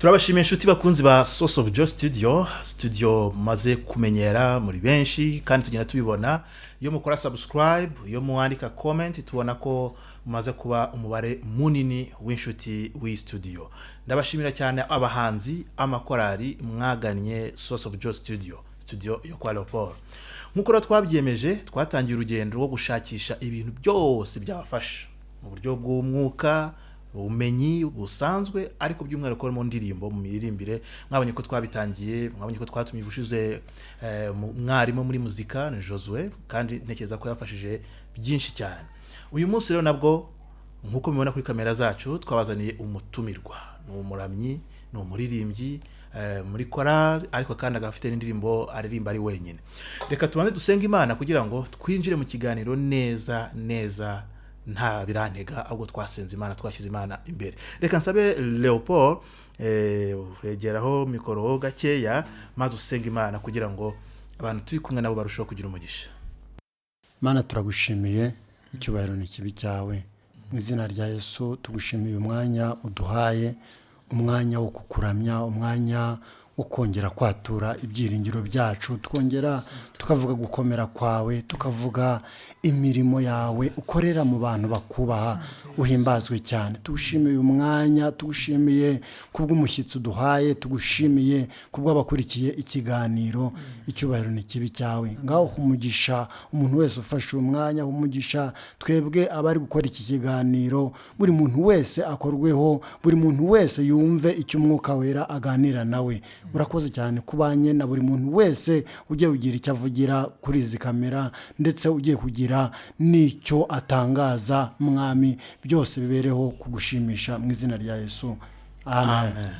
Turabashimiye inshuti bakunzi ba Source of Joy studio maze kumenyera muri benshi kandi tugenda tubibona iyo mukora subscribe iyo muandika comment tubona ko mumaze kuba umubare munini w'inshuti w'i studio. Ndabashimira cyane abahanzi amakorari mwaganye Source of Joy studio yo Chorale Béthel. Nkuko twabyemeje twatangiye urugendo rwo gushakisha ibintu byose byabafasha mu buryo bw'umwuka ubumenyi busanzwe ariko by'umwihariko mu ndirimbo mu miririmbire. Mwabonye ko twabitangiye, mwabonye ko twatumye gushize mwarimu muri muzika ni Josue kandi ntekereza ko yafashije byinshi cyane. Uyu munsi rero nabwo nkuko mubibona kuri kamera zacu twabazaniye umutumirwa, ni umuramyi, ni umuririmbyi muri chorale ariko kandi agafite n'indirimbo aririmba ari wenyine. Reka tubanze dusenga Imana kugira ngo twinjire mu kiganiro neza nta birantega ahubwo twasenze Imana, twashyize Imana imbere. Reka nsabe Leopold regeraho mikoro gakeya maze usenga Imana kugira ngo abantu turi kumwe nabo barushaho kugira umugisha. Mana turagushimiye, icyubahiro ni kibi cyawe. Mu izina rya Yesu tugushimiye umwanya uduhaye, umwanya wo kukuramya, umwanya wo kongera kwatura ibyiringiro byacu, twongera tukavuga gukomera kwawe, tukavuga imirimo yawe ukorera mu bantu bakubaha, uhimbazwe cyane. Tugushimiye umwanya, tugushimiye kubw'umushyitsi uduhaye, tugushimiye kubw'abakurikiye ikiganiro. Icyubahiro ni kibi cyawe. Ngaho umugisha umuntu wese ufashe umwanya, umugisha twebwe abari gukora iki kiganiro, buri muntu wese akorweho, buri muntu wese yumve icyo umwuka wera aganira nawe. Urakoze cyane kubanye na buri muntu wese ugiye kugira icyo avugira kuri izi kamera, ndetse ugiye kugira n'icyo atangaza. Mwami, byose bibereho kugushimisha mu izina rya Yesu. Amen.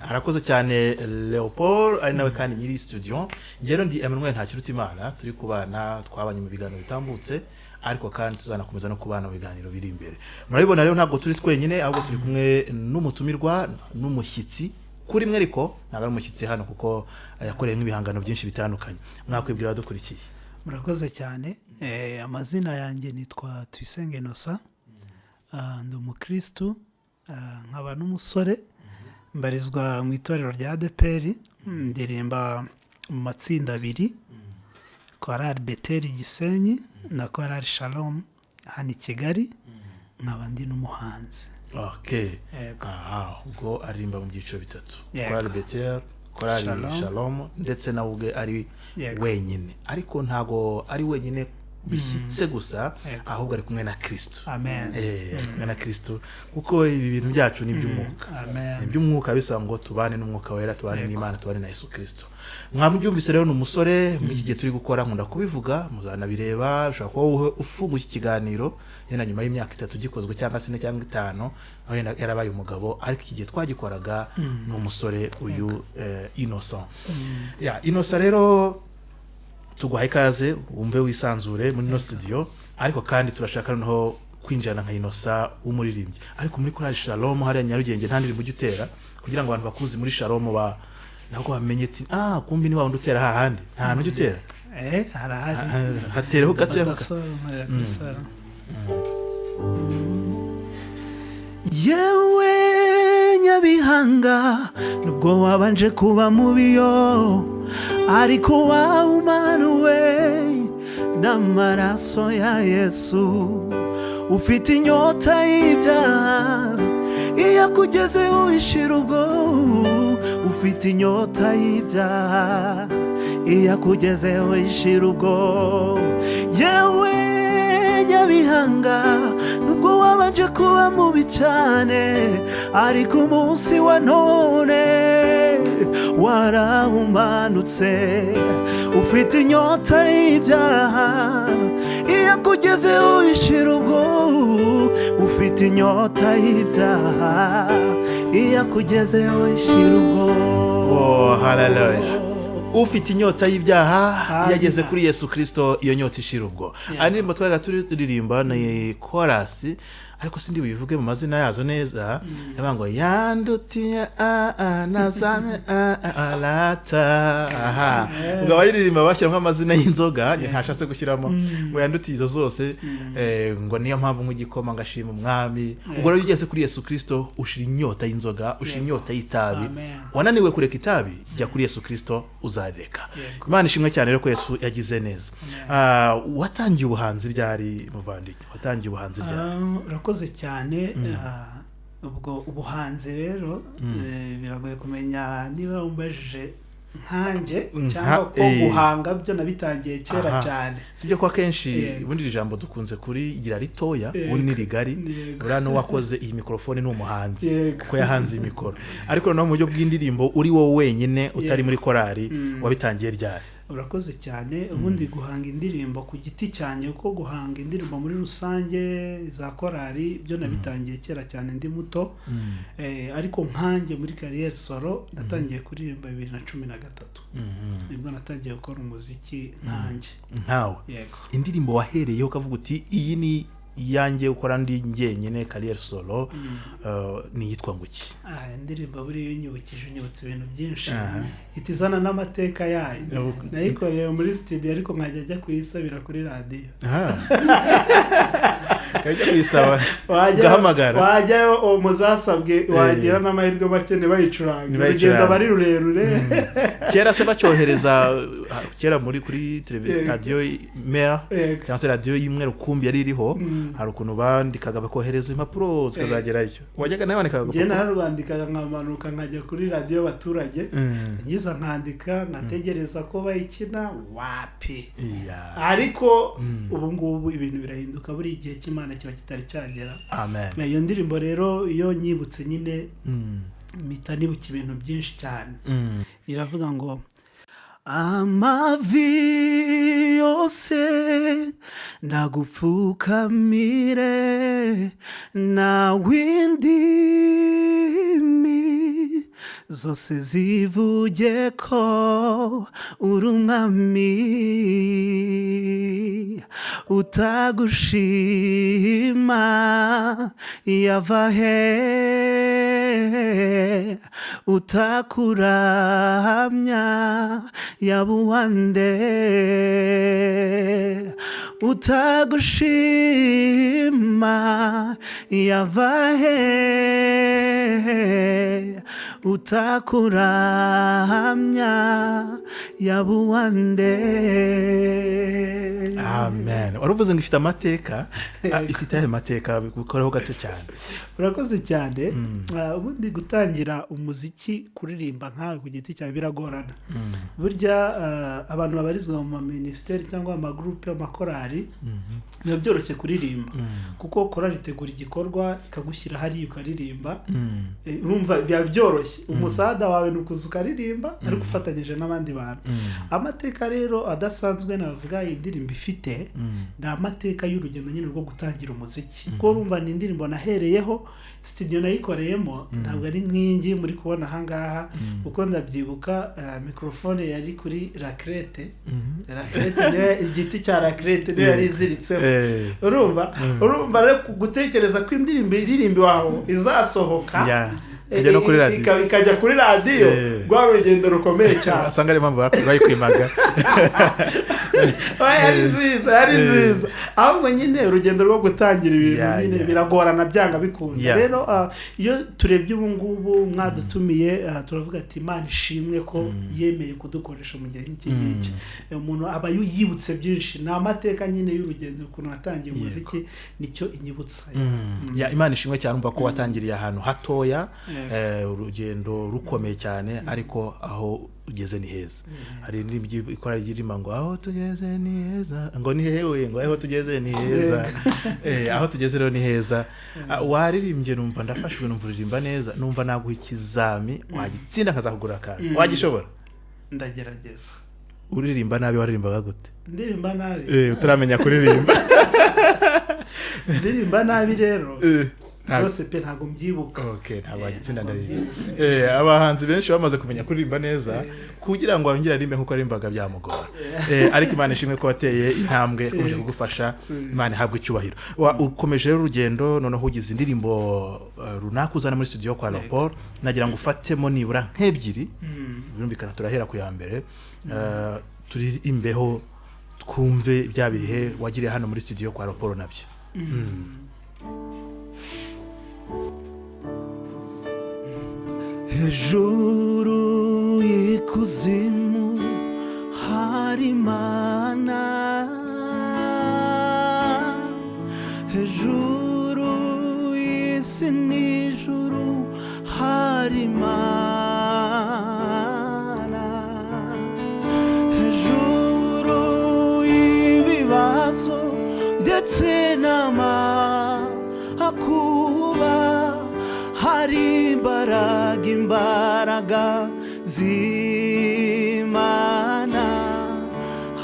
Arakoze cyane Leopold, ari nawe kandi nyiri studio. Ngero ndi Emmanuel Ntakirutimana, turi kubana twabanye mu biganiro bitambutse ariko kandi tuzanakomeza no kubana mu biganiro biri imbere. Murabibona rero ntabwo turi twenyine ahubwo turi kumwe n'umutumirwa n'umushyitsi kuri mwe, ariko ntabwo ari umushyitsi hano kuko yakoreye n'ibihangano byinshi bitandukanye. Mwakwibwira abadukurikiye. Murakoze cyane. Amazina yanjye nitwa Tuyisenge Innocent, ndi umukristo, nkaba n'umusore, mbarizwa mu itorero rya ADPR, ndirimba mu matsinda abiri, Chorale Béthel Gisenyi na Chorale Shalom hano i Kigali, nkaba ndi n'umuhanzi. Okay. Ubwo aririmba mu byiciro bitatu. Chorale Béthel, Chorale Shalom ndetse na ubwe ari wenyine. Ariko ntago ari wenyine bishyitse gusa, ahubwo ari kumwe na Kristo. Amen. Kumwe na Kristo kuko ibi bintu byacu ni by'umwuka. Amen. Iby'umwuka bisa ngo tubane n'umwuka wera, tubane n'Imana, tubane na Yesu Kristo. Mwamubyumvise rero n'umusore muri iki gihe turi gukora, nkunda kubivuga, muzanabireba, ushobora kuba ufunga iki kiganiro yenda nyuma y'imyaka 3 gikozwe cyangwa 4 cyangwa 5, aho yarabaye umugabo, ariko iki gihe twagikoraga n'umusore uyu Innocent. Innocent rero tuguhaye ikaze, wumve wisanzure muri no studio, ariko kandi turashaka noneho kwinjana nka Innocent umuririmbyi. Ariko muri Chorale Shalom hari Nyarugenge nta ndirimbo ujutera kugira ngo abantu bakuzi muri Shalom nako bamenye ati kumbi ni wawundi utera hahandi nta hantu ujutera. Harahari hatereho gato ya yewe Nyabihanga, nubwo wabanje kuba mubiyo ariko wawumanuwe n'amaraso ya Yesu. Ufite inyota y'ibyaha, iyo akugezeho ishira ubwo. Ufite inyota y'ibyaha, iyo akugezeho ishira ubwo. Yewe Nyabihanga, nubwo wabanje kuba mubi cyane ariko umunsi wa none warahumanutse. Ufite inyota y'ibyaha, iyo akugezeho ishira ubwo. Ufite inyota y'ibyaha, iyo akugezeho ishira ubwo. Hallelujah. Ufite inyota y'ibyaha yageze kuri Yesu Kristo, iyo nyota ishira ubwo. Animbo twaga turirimba ni chorus, ariko sindi bivuge mu mazina yazo neza yabango yandutiye nazame alata aha ubwo bayiririmba bashyiramo amazina y'inzoga ntashatse gushyiramo ngo yandutiye izo zose ngo niyo mpamvu nk'igikoma ngashima umwami ubwo rero ugeze kuri Yesu Kristo ushira inyota y'inzoga ushira inyota y'itabi wananiwe kureka itabi jya kuri Yesu Kristo uzareka Imana ishimwe cyane rero ko Yesu yagize neza watangiye ubuhanzi ryari muvandiki watangiye ubuhanzi ryari urakoze cyane ubwo ubuhanzi rero biragoye kumenya niba umbajije nkanjye cyangwa ko guhanga byo nabitangiye kera cyane sibyo kwa kenshi ubundi ijambo dukunze kuri igira ritoya ubundi ni rigari urano wakoze iyi mikrofone n'umuhanzi kuko yahanze imikoro ariko no mu buryo bw'indirimbo uri wowe wenyine utari muri korali wabitangiye ryari urakoze cyane ubundi guhanga indirimbo ku giti cyane uko guhanga indirimbo muri rusange za korali byo nabitangiye kera cyane ndi muto ariko nkanjye muri carrière solo natangiye kuririmba 2013 nibwo natangiye gukora umuziki nkanjye nkawe indirimbo wahereyeho ukavuga uti iyi ni yanjye ukora ndi njyenyine carrière solo ni yitwa nguki indirimbo buri yinyubukije unyubutse ibintu byinshi itizana n'amateka yayo nayikoreye muri studio ariko nkajya kuyisabira kuri radio kajya kuyisaba gahamagara wajyayo umuzasabwe wagira n'amahirwe makene bayicuranga urugendo bari rurerure kera se bacyohereza kera muri kuri televiziyo radio mer cyangwa se radio y'imwe rukumbi yari iriho hari ukuntu bandikaga bakohereza impapuro zikazagerayo wajyaga nawe wandikaga je nararwandikaga nkamanuka nkajya kuri radio y'abaturage ngiza nkandika nkategereza ko bayikina wapi ariko ubu ngubu ibintu birahinduka buri gihe cy'Imana kiba kitari cyagera amen iyo ndirimbo rero iyo nyibutse nyine mpita nibuka ibintu byinshi cyane iravuga ngo amavi yose ndagupfukamire na windimi zose zivuge ko uri umwami utagushima yavahe utakuramya yabuwande utagushima yavahe utakuramya yabuwande amen waruvuze ngo ifite amateka ifite ahe mateka bikoraho gato cyane urakoze cyane ubundi gutangira umuziki kuririmba nkawe ku giti cyawe biragorana burya abantu babarizwa mu ministeri cyangwa ama groupe y'amakorali biba byoroshye kuririmba kuko korali itegura igikorwa ikagushyira hari ukaririmba urumva biba byoroshye umusada wawe nukuza ukaririmba ari gufatanyije n'abandi bantu amateka rero adasanzwe navuga indirimbo ifite ni amateka y'urugendo nyine rwo gutangira umuziki kuko urumva ni indirimbo nahereyeho studio nayikoreyemo ntabwo ari nk'ingi muri kubona ahangaha kuko ndabyibuka mikrofone yari kuri raclette igiti cya raclette niyo yari iziritseho urumva rero gutekereza ko indirimbo iririmbi wawe izasohoka ikajya kuri radio rwa rugendo rukomeye cyane asanga ari impamvu bayikwimaga yari nziza ahubwo nyine urugendo rwo gutangira ibintu nyine biragorana byanga bikunda rero iyo turebye ubu ngubu mwadutumiye turavuga ati Imana ishimwe ko yemeye kudukoresha mu gihe nk'iki ngiki umuntu aba yibutse byinshi ni amateka nyine y'urugendo ukuntu watangiye umuziki nicyo inyibutsa Imana ishimwe cyane umva ko watangiriye ahantu hatoya urugendo rukomeye cyane ariko aho ugeze ni heza hari indirimbo ikora yirima ngo aho tugeze ni heza ngo ni hewe ngo aho tugeze ni heza aho tugeze rero ni heza waririmbye numva ndafashwe numva uririmba neza numva naguha ikizami wagitsinda nkazakugura kandi wagishobora ndagerageza uririmba nabi waririmbaga gute ndirimba nabi utaramenya kuririmba ndirimba nabi rero rwose pe ntabwo mbyibuka. Okay, ntabwo agitsinda ndabizi. Abahanzi benshi bamaze kumenya kuririmba neza kugira ngo arongere arimbe nkuko arimbaga byamugora. Ariko Imana ishimwe ko wateye intambwe kuje kugufasha. Imana ihabwe icyubahiro. Ukomeje urugendo noneho ugize indirimbo runaka uzana muri studio kwa Léopold, nagira ngo ufatemo nibura nk'ebyiri. Birumvikana turahera ku ya mbere. Turi imbeho twumve bya bihe wagiriye hano muri studio kwa Léopold nabyo. Hejuru y'ikuzimu hari Imana, hejuru y'isi n'ijuru hari Imana, hejuru y'ibibazo ndetse n'amakuba hari imbaraga z'Imana,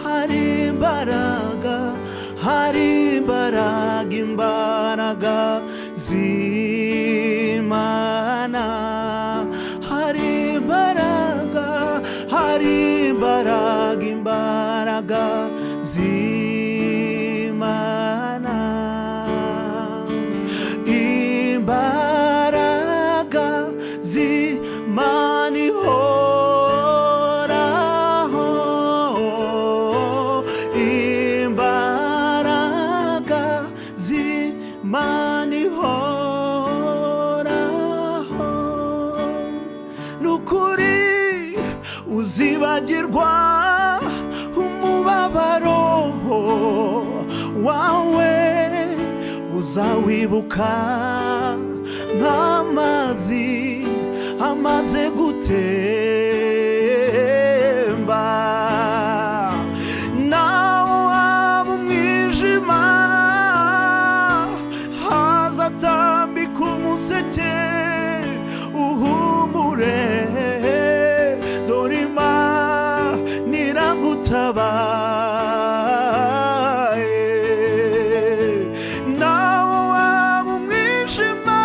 hari imbaraga z'Imana, hari imbaraga z'Imana, z'Imana ihoraho, imbaraga z'Imana ihoraho, n'ukuri uzibagirwa umubabaro wawe, uzawibuka nk'amazi amaze gutemba, naho waba umwijima hazatambika umuseke, uhumure dore Imana iragutabaye, naho waba umwijima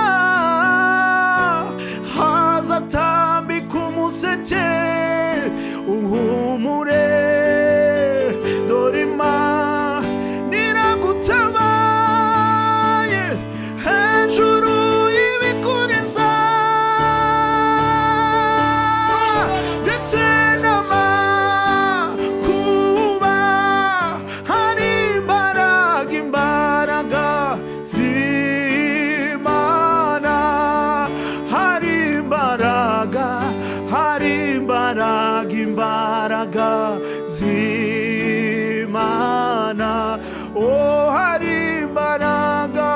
hazatambika umuseke, uhumure dore Imana iragutabaye, hejuru y'ibikuriza ndetse n'amakuba hari imbaraga z'Imana, hari imbaraga z'Imana, oh hari imbaraga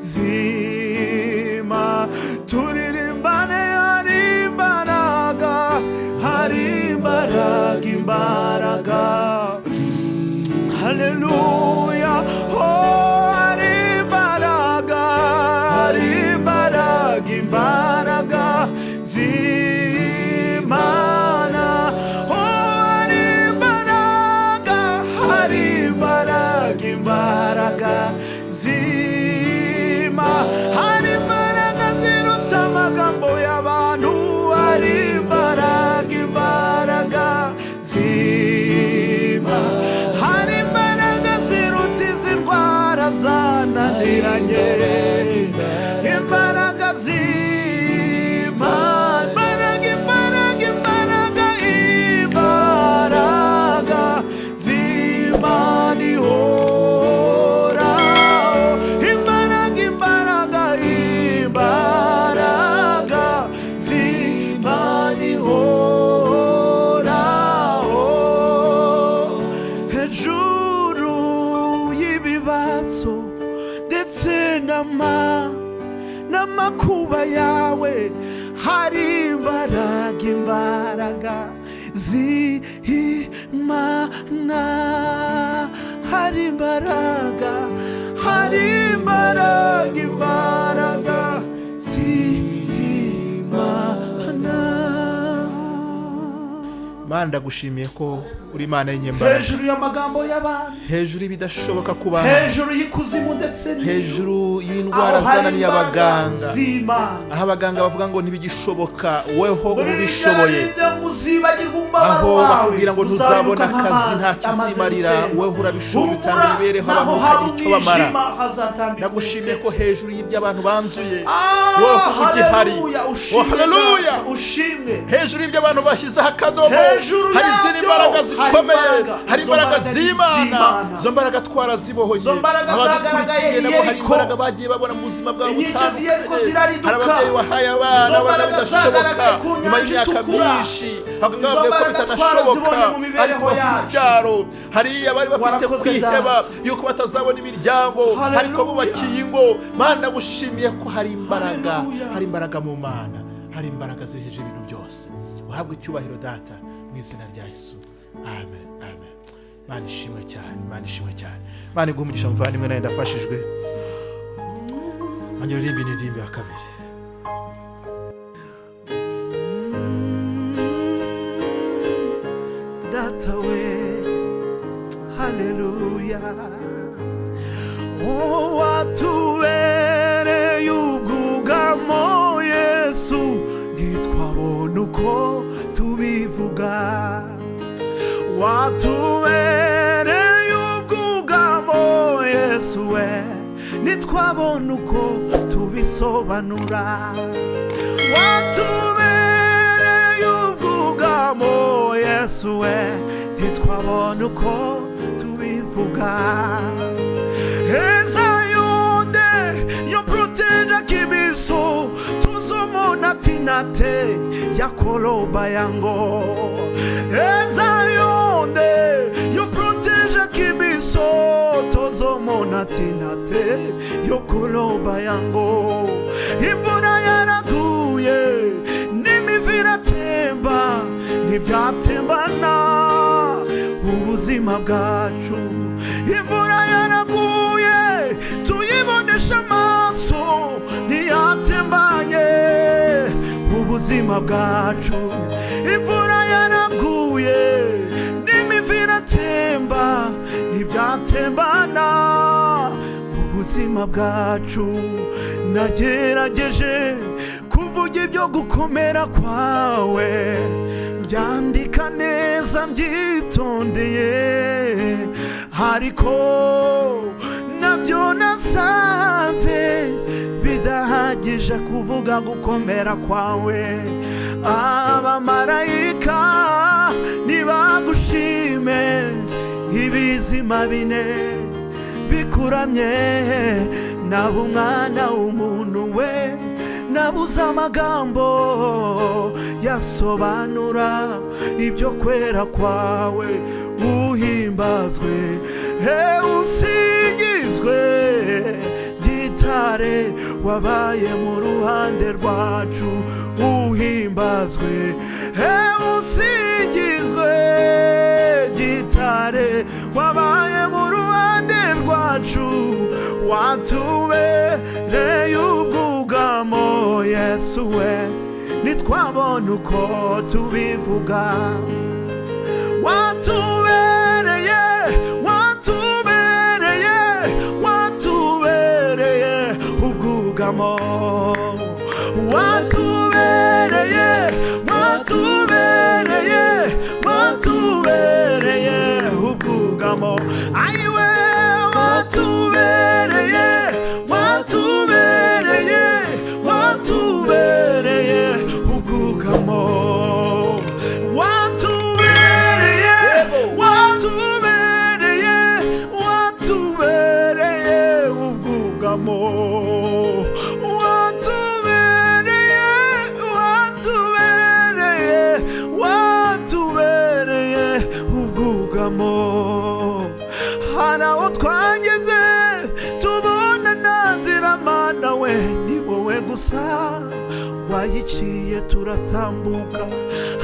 z'Imana, turirimbane hari imbaraga haleluya, oh hari imbaraga z'Imana, oh hari imbaraga z'Imana, hari imbaraga ziruta amagambo y'abantu, hari imbaraga z'Imana, hari imbaraga ziruta izi ndwara zananiranye, imbaraga z'Imana, imbaraga z'Imana ihoraho, imbaraga z'Imana ihoraho, hejuru y'ibibazo ndetse n'amakuba yawe hari imbaraga z'Imana, hari imbaraga z'Imana. mana ndagushimiye ko uri Imana y'inyembaraga, hejuru y'amagambo y'abantu, hejuru y'ibidashoboka kuba, hejuru y'ikuzimu ndetse hejuru y'indwara zananiye abaganga, aho abaganga bavuga ngo ntibigishoboka, weho ubishoboye, aho bakubwira ngo ntuzabona akazi nta kizimarira, weho urabishoboye, utanga imibereho abantu bakagira icyo bamara. Ndagushimiye ko hejuru y'ibyo abantu banzuye weho ugihari. Oh haleluya, hejuru y'ibyo abantu bashyizeho akadomo hari izindi mbaraga zikomeye, hari imbaraga z'Imana, izo mbaraga twarazibohoye. Abadukurikiye nabo hari imbaraga bagiye babona mu buzima bwabo butandukanye, hari ababyeyi wahaye abana babona bidashoboka nyuma y'imyaka myinshi, abaganga bavuga ko bitanashoboka ariko urubyaro, hari abari bafite kwiheba yuko batazabona imiryango ariko bubakiye ingo. Mana ndagushimiye ko hari imbaraga mu Mana, hari imbaraga ziheje ibintu byose. Uhabwe icyubahiro data mu izina rya Yesu, amen, amen. Mana ishimwe cyane, Mana ishimwe cyane. Mana iguhe umugisha muvandimwe, nawe ndafashijwe. Ongera uririmbe indirimbo ya kabiri. Data we, haleluya, watubereye ubwugamo Yesu, ntitwabona uko tubivuga. Watubereye ubwugamo Yesu we, ntitwabona uko tubisobanura. Watubereye ubwugamo Yesu we, ntitwabona uko tubivuga. Eza yonde yo protege kibiso tuzomona tinate yakoloba yango. Eza yonde yo protege kibiso tuzomona tinate yakoloba yango. Imvura yaraguye n'imivira temba ntibyatembana ubuzima bwacu. Imvura yaraguye tuyibonesha amaso ntiyatembanye ubuzima bwacu. Imvura yaraguye n'imivira temba ntibyatembana ubuzima bwacu. Nagerageje kuvuga ibyo gukomera kwawe, byandika neza mbyitondeye, ariko nabyo nasanze bidahagije kuvuga gukomera kwawe. Abamarayika nibagushime, ibizima bine bikuramye, naho umwana w'umuntu we nabuze amagambo yasobanura ibyo kwera kwawe. Uhimbazwe, usingizwe, gitare wabaye mu ruhande rwacu. Uhimbazwe, usingizwe, gitare wabaye mu ruhande rwacu. Watubereye ubwugamo Yesu we, ntitwabona uko tubivuga. Watubereye, watubereye, watubereye ubwugamo. Watubereye, watubereye, watubereye ubwugamo. Ayiwe watubereye, watubereye, watubereye ubwugamo. Watubereye, watubereye, watubereye ubwugamo. Watubereye, watubereye, watubereye ubwugamo. Hari aho twageze tubona nta nzira, Mana we ni wowe gusa wayiciye turatambuka.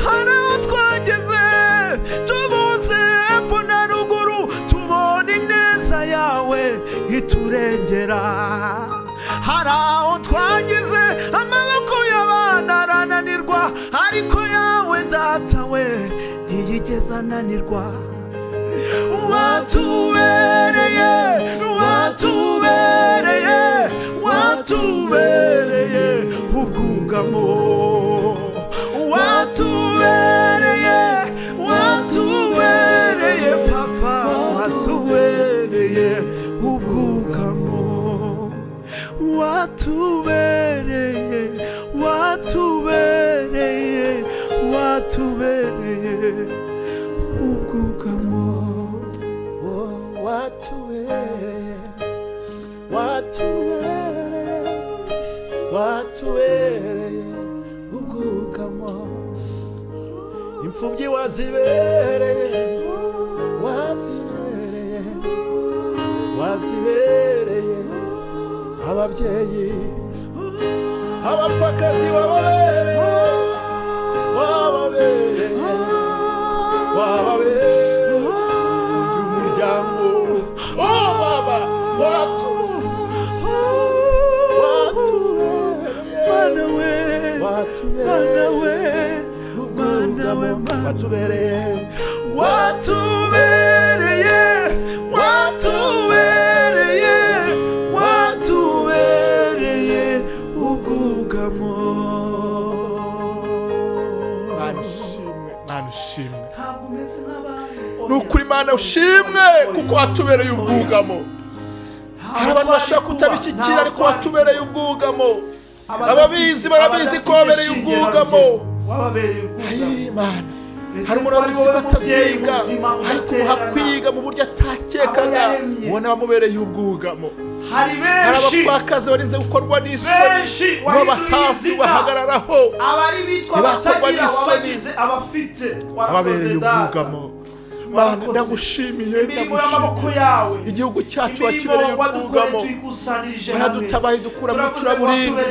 Hari aho twageze tubuze epfo na ruguru, tubona ineza yawe iturengera. Hari aho twageze amaboko y'abana arananirwa, ariko yawe data we ntazananirwa watubereye watubereye watubereye ubwugamo watubereye watubereye papa watubereye ubwugamo watubereye watubereye watubereye ubwugamo watubereye watubereye watubereye ubwugamo imfubyi wazibereye wazibereye wazibereye ababyeyi abapfakazi wababereye wababereye wababereye umuryango baba watubereye mana we watubereye watubereye watubereye watubereye ubwugamo Mana ushimwe ntabwo umeze nk'abandi nukuri Mana ushimwe kuko watubereye ubwugamo hari abantu bashaka kutabishyikira ariko watubereye ubwugamo ababizi barabizi ko wabereye ubwugamo wababereye ubwugamo Imana hari umuntu wabizi ko ataziga ariko hakwiga mu buryo atakekaga ubona bamubereye ubwugamo hari benshi abapfakazi barinze gukorwa n'isoni baba hafi bahagararaho abari bitwa batagira wabagize abafite wababereye ubwugamo Mana ndagushimiye igihugu cyacu wakibereye ubwugamo waradutabaye dukura mu icuraburindi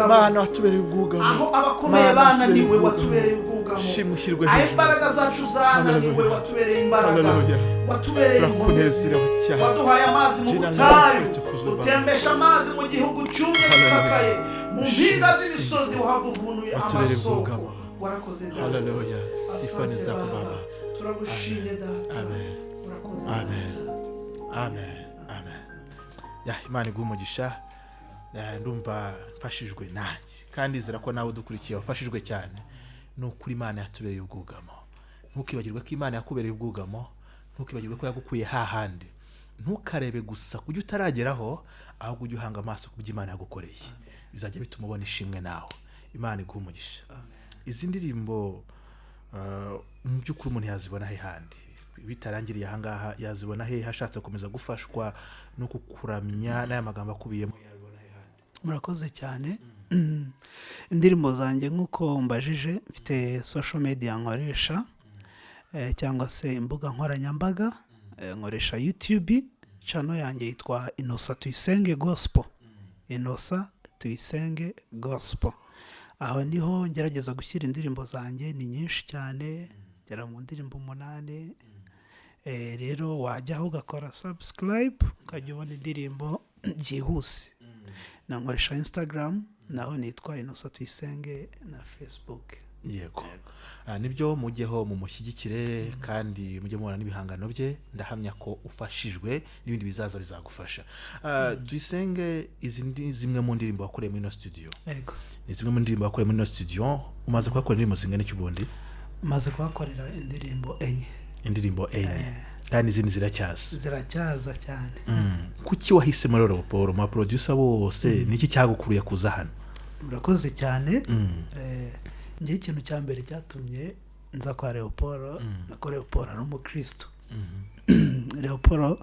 Mana watubereye ubwugamo aho abakomeye bananiwe watubereye ubwugamo shimushyirwe aho imbaraga zacu zananiwe watubereye imbaraga watubereye turakunezerewe cyane waduhaye amazi mu butayu utembesha amazi mu gihugu cyumye gikakaye mu mpinga z'imisozi wahavugunuye amasoko warakoze haleluya sifa ni zako Baba turagushimye data amen urakoze amen amen amen ya Imana iguhe umugisha ndumva mfashijwe nanjye kandi zira ko nawe udukurikiye wafashijwe cyane nukuri Imana yatubereye ubwugamo ntukibagirwe ko Imana yakubereye ubwugamo ntukibagirwe ko yagukuye hahandi ntukarebe gusa kujya utarageraho ahubwo ujye uhanga amaso ku byo Imana yagukoreye bizajya bituma ubona ishimwe nawe Imana iguhe umugisha izi ndirimbo mu by'ukuri umuntu yazibona he handi bitarangiriye ahangaha yazibona he hashatse gukomeza gufashwa no kukuramya n'aya magambo akubiyemo yazibona he handi murakoze cyane indirimbo zanjye nk'uko mbajije mfite social media nkoresha cyangwa se imbuga nkoranyambaga nkoresha YouTube channel yanjye yitwa Innocent Tuyisenge Gospel Innocent Tuyisenge Gospel aho niho ngerageza gushyira indirimbo zanjye ni nyinshi cyane ngera mu ndirimbo 8 rero wajyaho ugakora subscribe ukajya ubona indirimbo byihuse nankoresha Instagram naho nitwa Innocent Tuyisenge na Facebook yego nibyo mujyeho mu mushyigikire kandi mujye mubona n'ibihangano bye ndahamya ko ufashijwe n'ibindi bizaza bizagufasha Tuyisenge izindi zimwe mu ndirimbo wakoreye muri no studio yego ni zimwe mu ndirimbo wakoreye muri no studio umaze kuhakora indirimbo zingana cy'ubundi maze kuhakorera indirimbo 4 kandi izindi ziracyaza cyane kuki wahisemo rero Paul ma producer bose niki cyagukuruye kuza hano murakoze cyane ngiye ikintu cya mbere cyatumye nza kwa Leopold na Leopold ari umukristo Leopold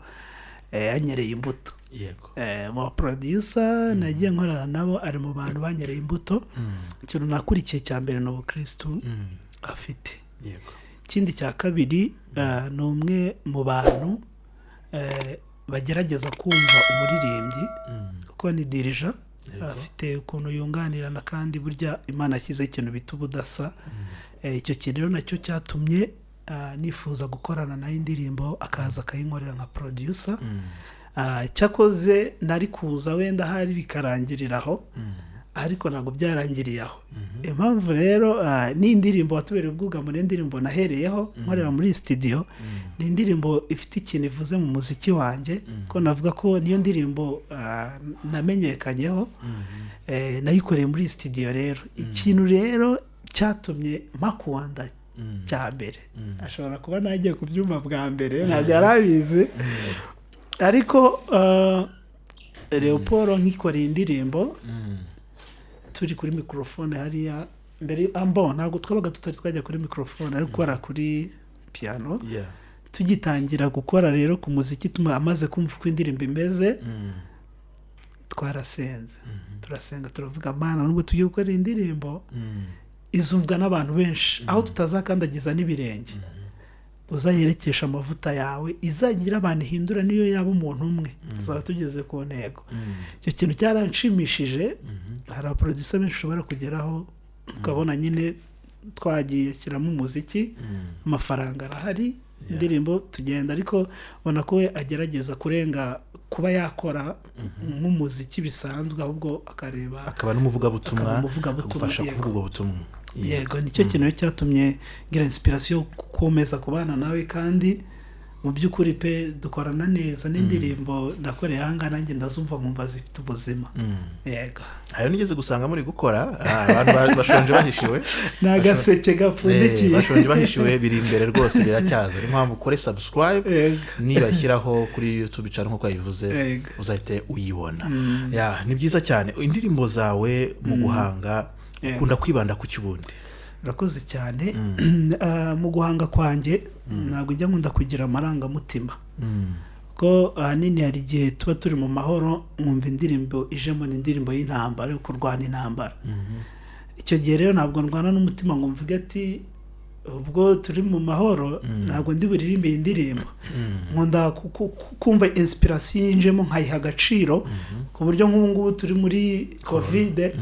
yanyereye imbuto yego mu producer nagiye nkorana nabo ari mu bantu banyereye imbuto ikintu nakurikiye cya mbere no bukristo afite yego ikindi cya kabiri ni umwe mu bantu bagerageza kumva umuririmbyi kuko ni dirija afite ukuntu yunganirana kandi burya Imana ashyize ikintu bita ubudasa icyo kintu rero nacyo cyatumye nifuza gukorana nayo indirimbo akaza akayinkorera nka producer cyakoze nari kuza wenda hari bikarangiriraho ariko ntabwo byarangiriye aho. Impamvu rero ni indirimbo watubereye ubwugamo, ni indirimbo nahereyeho nkorera muri studio, ni indirimbo ifite ikintu ivuze mu muziki wanjye, ko navuga ko niyo ndirimbo namenyekanyeho, nayikoreye muri studio. Rero ikintu rero cyatumye mpakuwanda cya mbere, ashobora kuba nagiye ku byuma bwa mbere ntabwo yarabizi, ariko Leopold nkikoreye indirimbo turi kuri mikrofone hariya mbere ntabwo twabaga tutari twajya kuri mikrofone, ariko gukora kuri piano. Tugitangira gukora rero ku muziki, amaze kumva uko indirimbo imeze, twarasenze, turasenga, turavuga Mana, nubwo tugiye gukora indirimbo izumvwa n'abantu benshi, aho tutazakandagiza n'ibirenge, uzayerekesha amavuta yawe, izagira abantu ihindura niyo yaba umuntu umwe, tuzaba tugeze ku ntego. Icyo kintu cyaranshimishije. Hari abaproducer benshi ushobora kugeraho ukabona nyine twagiye kiramo umuziki, amafaranga arahari, indirimbo tugenda, ariko ubona ko we agerageza kurenga kuba yakora nk'umuziki bisanzwe, ahubwo akareba akaba n'umuvugabutumwa, agufasha kuvuga ubwo butumwa. Yego, nicyo kintu cyatumye ngira inspiration gukomeza kubana nawe, kandi mu by'ukuri pe dukorana neza. N'indirimbo nakoreye hanga nanjye ndazumva nkumva zifite ubuzima. Yego, ayo nigeze gusanga muri gukora, abantu bashonje bahishiwe, nagaseke gapfundikiye, bashonje bahishiwe, biri imbere rwose, biracyaza. Ni mpamvu ukore subscribe, niba shyiraho kuri YouTube channel nko yabivuze, uzahite uyibona. Ni byiza cyane. Indirimbo zawe mu guhanga ukunda kwibanda ku cyubundi? Urakoze cyane. Mu guhanga kwanjye ntabwo njya nkunda kugira amarangamutima, ko ahanini hari igihe tuba turi mu mahoro nkumva indirimbo ijemo n'indirimbo y'intambara yo kurwana intambara. Icyo gihe rero ntabwo ndwana n'umutima ngo mvuge ati ubwo turi mu mahoro ntabwo ndi buririmbe indirimbo. Nkunda kumva inspiration yinjemo nkayiha agaciro, ku buryo nk'ubu ngubu turi muri covid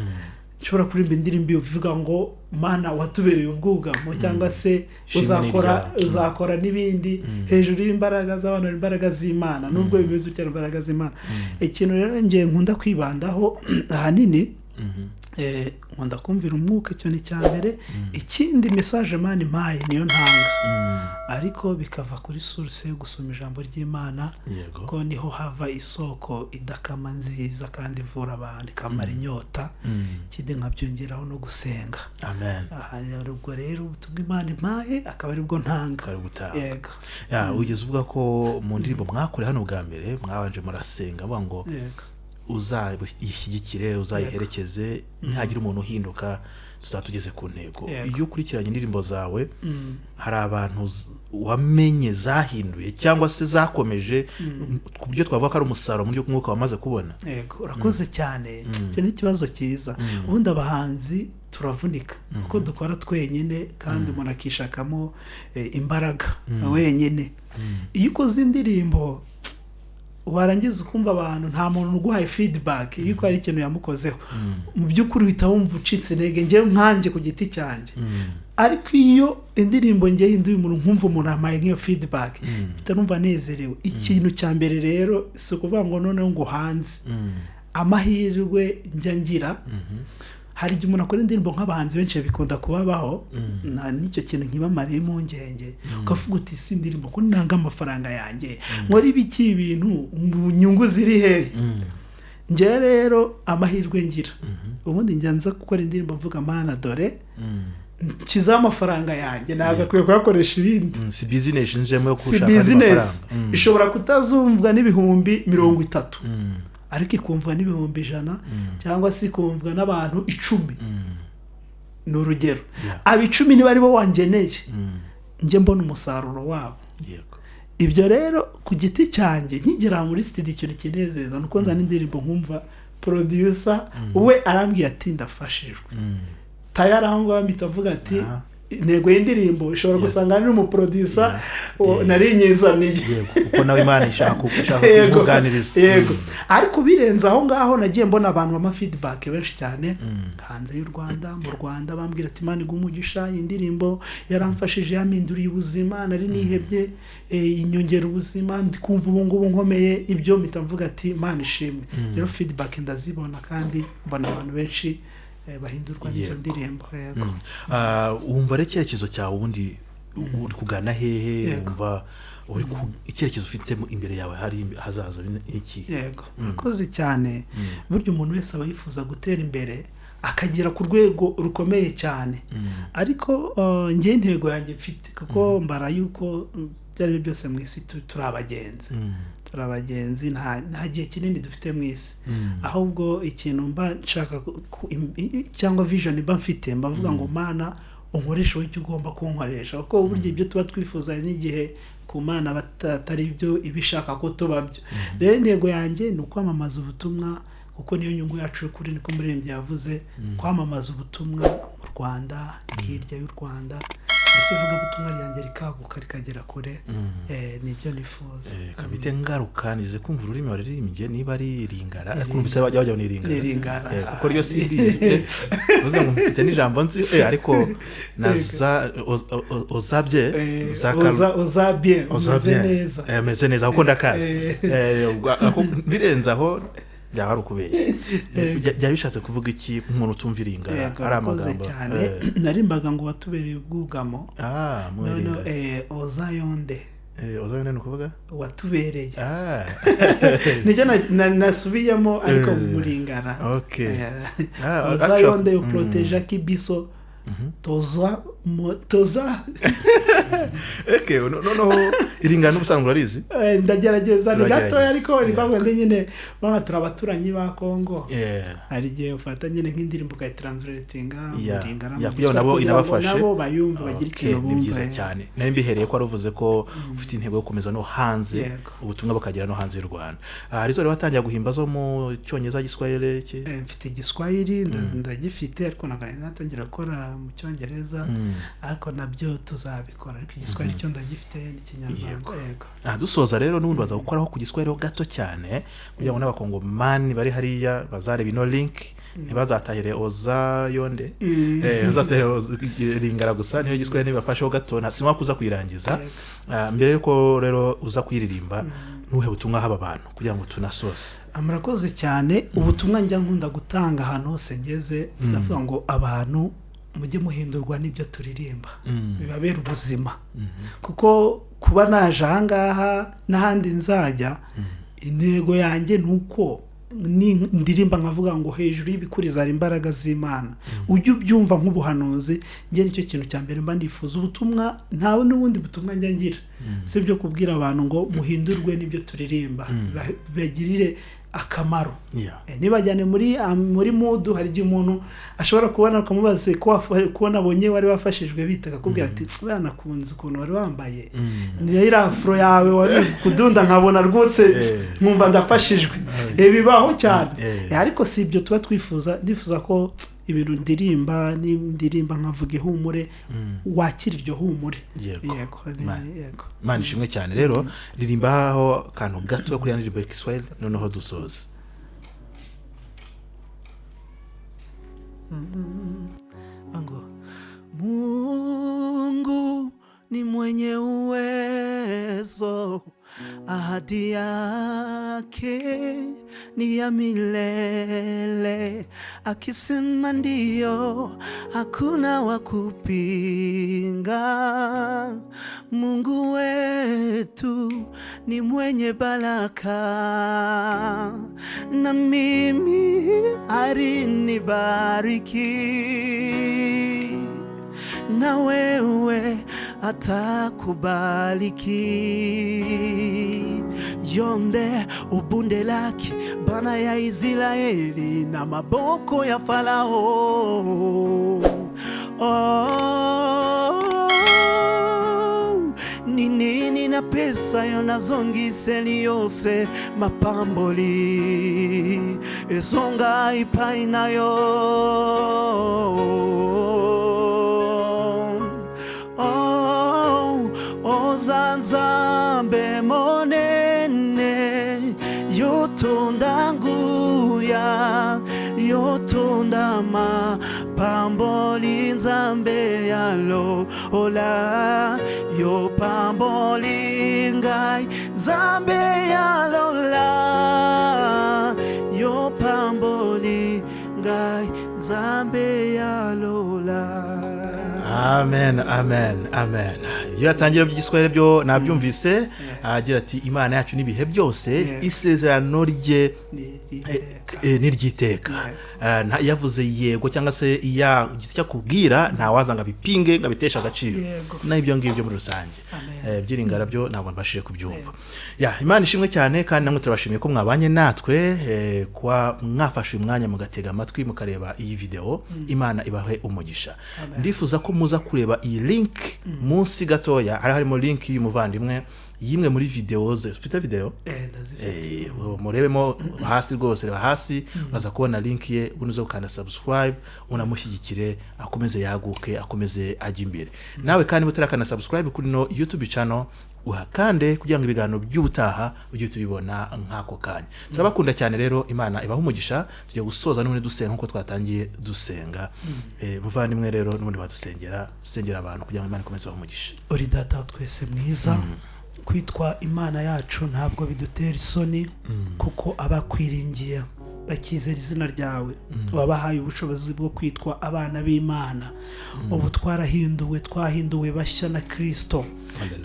nshobora kuririmba indirimbo ivuga ngo Mana watubereye ubwugamo, cyangwa se uzakora n'ibindi hejuru y'imbaraga z'abantu, imbaraga z'Imana, nubwo bimeze utera imbaraga z'Imana. Ikintu rero ngiye nkunda kwibandaho ahanini, nkunda kumvira umwuka, icyo ni cya mbere. Ikindi message Imana impaye niyo ntanga, ariko bikava kuri source yo gusoma ijambo ry'Imana, ko niho hava isoko idakama nziza kandi ivura abantu, ikamara inyota. Ikindi nkabyongeraho no gusenga. Amen. Ubwo rero ubutumwa Imana impaye akaba ari bwo ntanga. Yego. Ugeze uvuga ko mu ndirimbo mwakore hano bwa mbere mwabanje murasenga, ngo uzayishyigikire, uzayiherekeze, ntihagira umuntu uhinduka, tuzatugeze ku ntego. Iyo ukurikiranye indirimbo zawe, hari abantu wamenye zahinduye cyangwa se zakomeje ku buryo twavuga ko ari umusaruro mu buryo bw'umwuka wamaze kubona? Yego, urakoze cyane. Icyo ni ikibazo cyiza. Ubundi abahanzi turavunika kuko dukora twenyine, kandi umuntu akishakamo imbaraga wenyine. Iyo ukoze indirimbo warangiza ukumva abantu nta muntu uguhaye feedback, iyo hari ikintu yamukozeho, mu by'ukuri uhita wumva ucitse intege, njyewe nkanjye ku giti cyanjye. Ariko iyo indirimbo njye hinduye umuntu, nkumva umuntu amaye nk'iyo feedback, bitanumva nezerewe. Ikintu cya mbere rero si ukuvuga ngo noneho ngo hanze amahirwe njya ngira. Hari igihe umuntu akora indirimbo, nk'abahanzi benshi bikunda kubabaho, n'icyo kintu nkibamariye impungenge, ukavuga uti si indirimbo ko nanga amafaranga yanjye, nkora ibiki ibintu mu nyungu ziri hehe? Njye rero amahirwe ngira, ubundi njya nza gukora indirimbo mvuga Mana dore kiza amafaranga yanjye, ntabwo akwiye kuyakoresha ibindi. Si business njemo yo kushaka amafaranga. Ishobora kutazumvwa n'ibihumbi 30, ariko ikumvwa n'ibihumbi 100, cyangwa se ikumvwa n'abantu 10. Ni urugero, aba 10 niba ari bo wangeneye, njye mbona umusaruro wabo. Ibyo rero ku giti cyanjye nkigera muri studio, icyo kinezeza nuko nzana indirimbo nkumva producer we arambwiye ati ndafashijwe, tayari aho ngaho mpita mvuga ati intego y'indirimbo ushobora gusanga ari n'umuproducer nari nyizaniye kuko nawe Imana ishaka kuganiriza yego ariko birenze aho ngaho nagiye mbona abantu bama feedback benshi cyane hanze y'u Rwanda mu Rwanda bambwira ati Imana umugisha indirimbo yaramfashije yaminduriye ubuzima nari nihebye inyongera ubuzima ndikumva ubu ngubu nkomeye ibyo mpita mvuga ati Imana ishimwe rero feedback ndazibona kandi mbona abantu benshi bahindurwa n'izo ndirimbo yego wumva icyerekezo cyawe ubundi uri kugana hehe wumva uri icyerekezo ufite imbere yawe hari hazaza iki yego akoze cyane buryo umuntu wese aba yifuza gutera imbere akagera ku rwego rukomeye cyane ariko ngiye intego yanjye mfite kuko mbara yuko byari byose mu isi turabagenzi nta gihe kinini dufite mu isi ahubwo ikintu mba nshaka cyangwa vision mba mfite mbavuga ngo Mana unkoresha icyo ugomba kunkoresha kuko uburyo ibyo tuba twifuza n'igihe ku Mana batari ibyo ibishaka ko tubabyo rero intego yanjye ni ukwamamaza ubutumwa kuko niyo nyungu yacu kuri niko muririmbyi yavuze kwamamaza ubutumwa mu Rwanda hirya y'u Rwanda isivuga ubutumwa ryanjye rikaguka rikagera kure nibyo nifuza kamite ngaruka nize kumva ururimi waririmbye niba ari ringara ariko mbise bajya ringara kuko ryo sindizi uza ngo mfite n'ijambo nzi ariko naza ozabye ozabye neza meze neza kuko ndakazi birenza aho byaba ari ukubeshya byabishatse kuvuga iki umuntu utumvira ingara ari amagambo narimbaga ngo watubereye ubwugamo muringa ozayonde ni ukuvuga watubereye nijyo nasubiyemo ariko muringara ozayonde uproteja kibiso toza noneho iringana ubusanzwe urizi ndagerageza ni gato ariko ribagwa nyine baba turabaturanyi ba Kongo ari gihe ufata nyine nk'indirimbo ukayitranslatinga muringana kugira nabo inabafashe nabo bayumva bagira ikintu bumva byiza cyane nari mbihereye ko aruvuze ko ufite intego yo gukomeza no hanze ubutumwa bakagera no hanze y'u Rwanda arizo rero batangiye guhimba zo mu cyongereza giswahili mfite igiswahili ndagifite ariko natangira gukora mu cyongereza ariko nabyo tuzabikora ariko igiswahili cyo ndagifite n'ikinyarwanda yego dusoza rero n'ubundi baza gukoraho ku giswahili ho gato cyane kugira ngo n'abakongomani bari hariya bazareba ino link ntibazatahire ozayonde uzatahire ringara gusa niyo giswahili nibafasheho gato ntasimwa kuza kuyirangiza mbere yuko rero uza kuyiririmba nuhe butumwa haba abantu kugira ngo tunasose amurakoze cyane ubutumwa njya nkunda gutanga ahantu hose ngeze ndavuga ngo abantu mujye muhindurwa n'ibyo turirimba bibabera ubuzima kuko kuba naje ahangaha n'ahandi nzajya intego yanjye ni uko ndirimba nkavuga ngo hejuru y'ibikuriza hari imbaraga z'Imana ujye ubyumva nk'ubuhanuzi nge nicyo kintu cya mbere mba ndifuza ubutumwa ntawe n'ubundi butumwa njya ngira si byo kubwira abantu ngo muhindurwe n'ibyo turirimba bagirire akamaro nibajyane muri mudu hari igihe umuntu ashobora kubona akamubaze ko nabonye wari wafashijwe bitaka kubwira ati banakunze ukuntu wari wambaye ni afro yawe wari kudunda nkabona rwose nkumva ndafashijwe bibaho cyane ariko si ibyo tuba ndifuza ko ibintu ndirimba nkavuga ihumure wakira iryo humure yego Imana ishimwe cyane rero ririmbaho kantu gato kuri yanjye Kiswahili noneho dusoza Mungu ni mwenye uwezo, ahadi yake ni ya milele, akisema ndio hakuna wa kupinga. Mungu wetu ni mwenye baraka, na mimi alinibariki, na wewe atakubariki. Yonde ubunde lake bana ya Israeli na maboko ya Farao. Ni nini na pesa yonazongise yose mapamboli esonga ipainayo. pamboli nzambe yalo ola yo pamboli ngai nzambe yalo la yo pamboli ngai nzambe yalo la. Amen, amen, amen. Iyo yatangira by'igiswahili byo nabyumvise agira ati Imana yacu nibihe byose isezerano rye niryiteka. Yavuze yego cyangwa se iya cyakubwira nta wazanga bipinge ngabitesha agaciro. Na ibyo ngibyo muri rusange. Byiringara byo ntabwo mbashije kubyumva. Imana ishimwe cyane kandi namwe turabashimiye ko mwabanye natwe kwa mwafashe umwanya mugatega amatwi mukareba iyi video. Imana ibahe umugisha. Ndifuza ko muza kureba iyi link munsi gatoya, harimo link y'umuvandimwe yimwe muri videos ufite video murebemo hasi rwose hasi baza kubona link ye unuze ukanda subscribe unamushyigikire akomeze yaguke akomeze ajya imbere. Nawe kandi mutarakana subscribe kuri no YouTube channel uhakande kugira ngo ibiganiro by'ubutaha ujye tubibona nk'ako kanya. Turabakunda cyane rero, Imana ibahe umugisha. Tujye gusoza n'ubundi dusenga nkuko twatangiye dusenga. Muvandimwe rero n'ubundi badusengera abantu kugira ngo Imana ikomeze ibahe umugisha. Uri data twese mwiza, kwitwa Imana yacu ntabwo bidutera isoni kuko abakwiringiye bakizera izina ryawe wabahaye ubushobozi bwo kwitwa abana b'Imana. Ubu twahinduwe bashya na Kristo.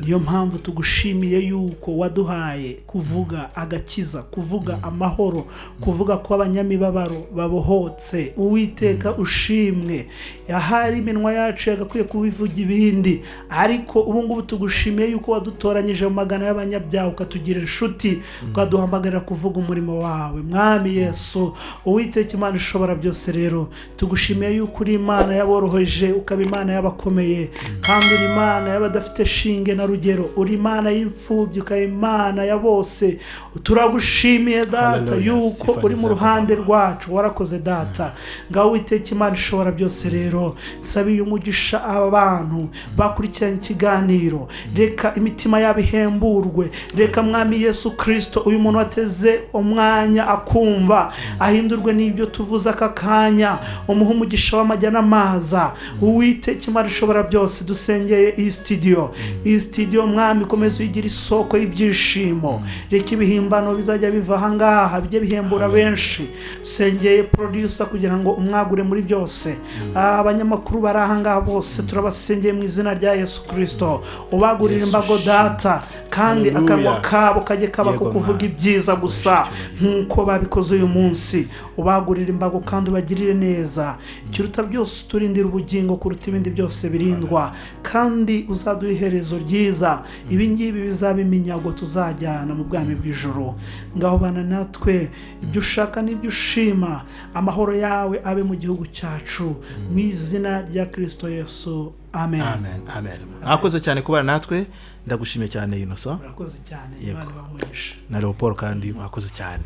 Niyo mpamvu tugushimiye yuko waduhaye kuvuga agakiza, kuvuga amahoro, kuvuga ko abanyamibabaro babohotse. Uwiteka ushimwe. Yahari iminwa yacu yagakwiye kubivuga ibindi, ariko ubu ngubu tugushimiye yuko wadutoranyije mu magana y'abanyabyaha ukatugira inshuti, ukaduhamagarira kuvuga umurimo wawe. Mwami Yesu, Uwiteka Imana ishobora byose, rero tugushimiye yuko uri Imana yaboroheje ukaba Imana y'abakomeye, kandi uri Imana y'abadafite shinge na rugero, uri Imana y'imfubyi ukaba Imana ya bose. Turagushimiye data yuko uri mu ruhande rwacu, warakoze data. Ngaho Uwiteka Imana ishobora byose, rero nsabiye umugisha aba bantu bakurikiranye ikiganiro, reka imitima yabo ihemburwe. Reka Mwami Yesu Kristo uyu muntu wateze umwanya akumva ahindurwe n'ibyo tuvuze aka kanya, umuha umugisha w'amajya n'amaza. Uwiteka Imana ishobora byose, dusengeye iyi studio Mwami komeza uyigira isoko y'ibyishimo. Reka ibihimbano bizajya biva ahangaha bijye bihembura benshi. Dusengeye producer kugira ngo umwagure muri byose. Abanyamakuru bari ahangaha bose turabasengeye mu izina rya Yesu Kristo. Ubagurira imbago data, kandi akanwa kabo kajye kaba ko kuvuga ibyiza gusa nkuko babikoze uyu munsi. Ubagurira imbago kandi ubagirire neza. Ikiruta byose turindira ubugingo kuruta ibindi byose birindwa, kandi uzaduha iherezo ryiza. Ibi ngibi bizaba iminyago tuzajyana mu bwami bw'ijuru. Ngaho bana natwe, ibyo ushaka n'ibyo ushima, amahoro yawe abe mu gihugu cyacu, mu izina rya Kristo Yesu. Amen. Amen. Amen. Mwakoze cyane kubana natwe. Ndagushimiye cyane Innocent. Murakoze cyane. Imana ibahe na Leopold kandi mwakoze cyane.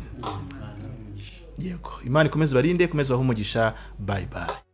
Yego. Imana ikomeze barinde, ikomeze bahe umugisha. Bye bye.